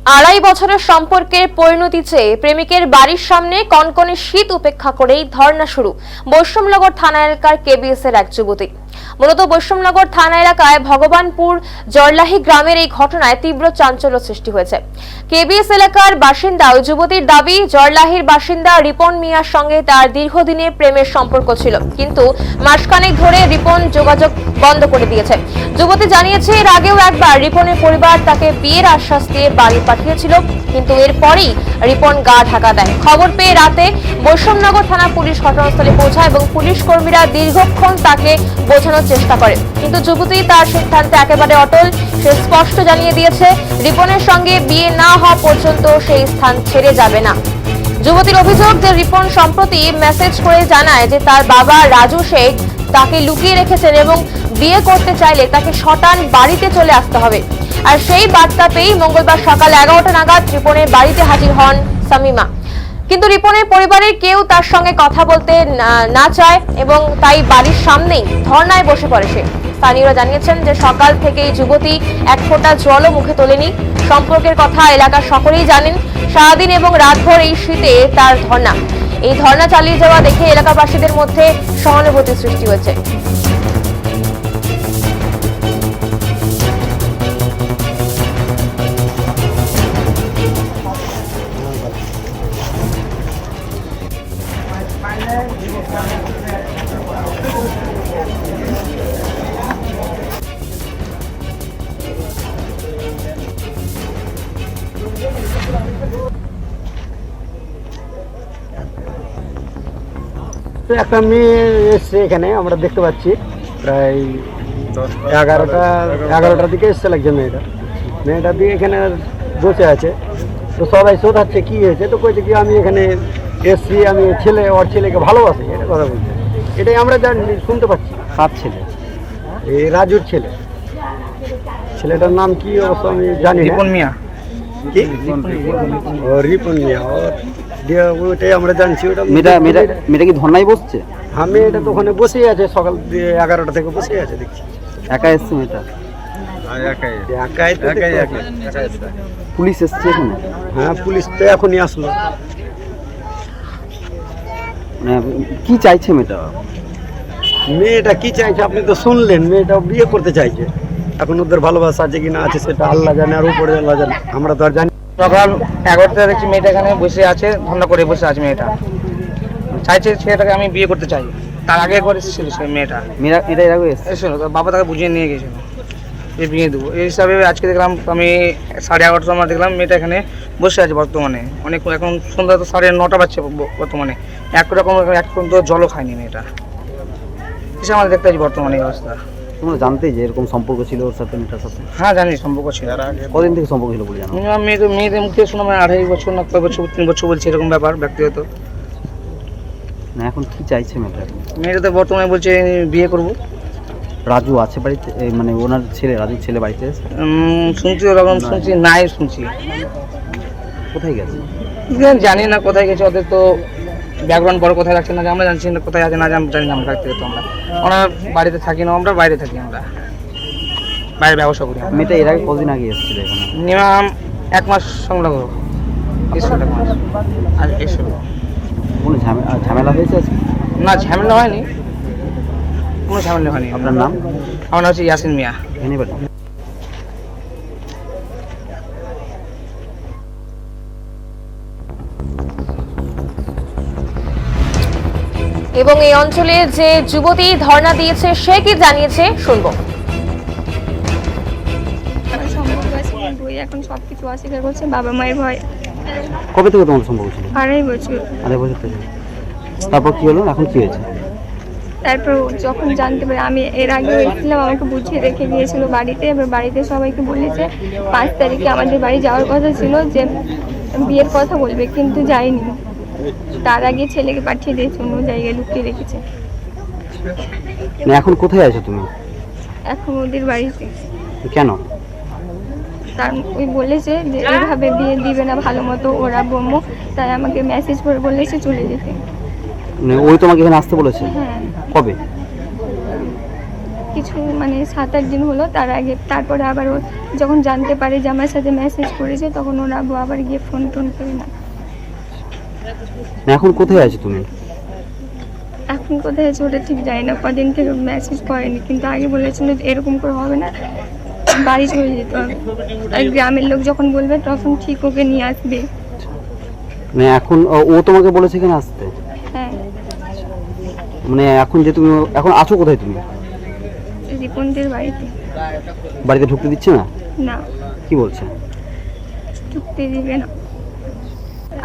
আড়াই বছরের সম্পর্কের পরিণতি চেয়ে প্রেমিকের বাড়ির সামনে কনকনে শীত উপেক্ষা করেই ধর্ণা শুরু বৈষম্যনগর থানা এলাকার কেবিএস এর এক যুবতী। মূলত বৈষম্যনগর থানা এলাকায় ভগবানপুর জরলাহি গ্রামের এই ঘটনায় তীব্র চাঞ্চল্য সৃষ্টি হয়েছে। কেবিএস এলাকার বাসিন্দা ওই যুবতীর দাবি, জরলাহির বাসিন্দা রিপন মিয়ার সঙ্গে তার দীর্ঘদিনের প্রেমের সম্পর্ক ছিল, কিন্তু মাসখানেক ধরে রিপন যোগাযোগ বন্ধ করে দিয়েছে। যুবতী জানিয়েছে, এর আগেও একবার রিপনের পরিবার তাকে বিয়ের আশ্বাস দিয়ে বাড়ি পাঠিয়েছিল, কিন্তু এরপরই রিপন গা ঢাকা দেয়। খবর পেয়ে রাতে বৈষম্যনগর থানা পুলিশ ঘটনাস্থলে পৌঁছায় এবং পুলিশ কর্মীরা দীর্ঘক্ষণ তাকে বোঝানোর চেষ্টা করে, কিন্তু যুবতী তার সিদ্ধান্তে একেবারে অটল। সে স্পষ্ট জানিয়ে দিয়েছে, রিপনের সঙ্গে বিয়ে না হওয়া পর্যন্ত সেই স্থান ছেড়ে যাবে না। যুবতীর অভিযোগ যে রিপন সম্প্রতি মেসেজ করে জানায় যে তার বাবা রাজু শেখ তাকে লুকিয়ে রেখেছেন এবং বিয়ে করতে চাইলে তাকে শটান বাড়িতে চলে আসতে হবে। আর সেই বার্তা পেয়েই মঙ্গলবার সকাল 11টা নাগাদ রিপনের বাড়িতে হাজির হন সামিমা, কিন্তু রিপনের পরিবারের কেউ তার সঙ্গে কথা বলতে না চায় এবং তাই বাড়ির সামনেই ধর্নায় বসে পড়ে সে। স্থানীয়রা জানিয়েছেন যে সকাল থেকেই যুবতী এক ফোঁটা জলও মুখে তোলেনি। সম্পর্কের কথা এলাকার সকলেই জানেন। সারাদিন এবং রাতভর এই শীতে তার ধর্না। এই ধর্না চালিয়ে যাওয়া দেখে এলাকাবাসীদের মধ্যে সহানুভূতি সৃষ্টি হয়েছে। একটা মেয়ে এসছে এখানে, আমরা দেখতে পাচ্ছি প্রায় 11টার দিকে এসছে লাগছে মেয়েটা দিয়ে এখানে বসে আছে। তো সবাই শোধাচ্ছে কি হয়েছে, তো কইছে কি আমি এখানে এসছি, আমি ওর ছেলেকে ভালোবাসি, এটা কথা বলছে। এটাই আমরা শুনতে পাচ্ছি। কার ছেলে? এই রাজুর ছেলে। ছেলেটার নাম কি অবশ্য আমি জানি না। রিপন মিয়া। কি ও রিপন মিয়া, ওটাই আমরা জানছি। ওটা মেয়েটা কি ধর্নায় বসছে? হ্যাঁ, মেয়েটা তো ওখানে বসেই আছে, সকাল 11টা থেকে বসেই আছে দেখছি। একা এসছে মেয়েটা? পুলিশ এসছে এখানে? হ্যাঁ, পুলিশ তো এখনই আসলো। কি চাইছে মেয়েটা কি চাইছে আপনি তো শুনলেন। মেয়েটা বিয়ে করতে চাইছে। এখন ওদের ভালোবাসা আছে কি না আছে সেটা আল্লাহ জানে, আর উপরে আল্লাহ জানে, আমরা তো আর জানি। সকাল 11টায় দেখছি মেয়েটা এখানে বসে আছে, ধর্ণা করে বসে আছে। মেয়েটা চাইছে ছেলেটাকে আমি বিয়ে করতে চাই। তার আগে একবার এসেছিল সেই মেয়েটা, এসেছিল, তার বাবা তাকে বুঝিয়ে নিয়ে গেছিল যে বিয়ে দেবো। এই হিসাবে আজকে দেখলাম আমি 11:30 সময় দেখলাম মেয়েটা এখানে বসে আছে বর্তমানে। অনেক এখন সন্ধ্যা তো 9:30 বাজছে বর্তমানে। একরকম এক পর্যন্ত জলও খায়নি মেয়েটা। হিসাবে আমাদের দেখতে পাচ্ছি বর্তমানে এই অবস্থা। তোমরা জানতে যে এরকম সম্পর্ক ছিল ওর সাথে, মেয়েটার সাথে? হ্যাঁ, জানি সম্পর্ক ছিল। কদিন থেকে সম্পর্ক ছিল বলে জানো? মেয়েদের মুখে শুনলাম 2.5 বছর না কয় বছর, 3 বছর বলছে, এরকম ব্যাপার ব্যক্তিগত। না, এখন কি চাইছে মেয়েটা তো বর্তমানে বলছে বিয়ে করবো। রাজু আছে বাড়িতে? মানে ওনার ছেলে, রাজুর ছেলে বাড়িতে আছে? শুনছি ওরকম, শুনছি নাই, শুনছি। কোথায় গেছে জানি না কোথায় গেছে। ওদের তো ব্যাকগ্রাউন্ড বড় কোথায় রাখছে না, আমরা জানছি না কোথায় আছে না জানি না। আমরা ব্যক্তিগত আমরা বাড়িতে থাকি না, আমরা বাইরে থাকি, আমরা বাইরে ব্যবসা করি। মেয়েটা এর আগে কদিন আগে এসেছিল এখানে? মিনিমাম 1 মাস সংলগ্ন এসেছিল। 1 মাস আর এসেছিল। কোনো ঝামেলা হয়েছে আজকে? না, ঝামেলা হয়নি, কোনো ঝামেলা হয়নি। আপনার নাম? আমার নাম হচ্ছে ইয়াসিন মিয়া। এখানে বাড়ি? এবং এই অঞ্চলে যে যুবতী ধর্ণা দিয়েছে সে কি জানিয়েছে শুনবো। এখন সবকিছু অস্বীকার করছে, বাবা মায়ের ভয়। কবে থেকে তোমার সম্পর্ক ছিল? 2.5 বছর। 2.5 বছর থেকে। তারপর কি হলো, এখন কি হয়েছে? তারপর যখন জানতে পারি, আমি এর আগে এসেছিলাম, আমাকে বুঝিয়ে রেখে গিয়েছিল বাড়িতে। এবার বাড়িতে সবাইকে বলেছে 5 তারিখে আমাদের বাড়ি যাওয়ার কথা ছিল, যে বিয়ের কথা বলবে, কিন্তু যায়নি। তার আগে ছেলেকে পাঠিয়ে দিয়েছে, অন্য জায়গায় লুকিয়ে রেখেছে। এখন কোথায় আছো তুমি? এখন ওদের বাড়িতে। কেন? তার ওই বলেছে যে এইভাবে বিয়ে দিবে না ভালো মতো ওরা বম্মু, তাই আমাকে মেসেজ করে বলেছে চলে যেতে। ওই তোমাকে এখানে আসতে বলেছে? হ্যাঁ। কবে? কিছু মানে 7-8 দিন হলো। তার আগে তারপরে আবার ও যখন জানতে পারে যে আমার সাথে মেসেজ করেছে তখন ওর আব্বু আবার গিয়ে ফোন টোন করে না। এখন কোথায় আছো তুমি? এখন কোথায় আছে ওটা ঠিক জানি না, কদিন থেকে মেসেজ করেনি, কিন্তু আগে বলেছিল যে এরকম করে হবে না, বাড়ি চলে যেতে হবে। আর গ্রামের লোক যখন বলবে তখন ঠিক ওকে নিয়ে আসবে। মানে এখন ও তোমাকে বলেছে এখানে আসতে? হ্যাঁ, মানে এখন যে তুমি এখন আছো কোথায় তুমি? রিপনদের বাড়িতে। বাড়িতে ঢুকতে দিচ্ছে না? না, কি বলছে? ঢুকতে দিবে না।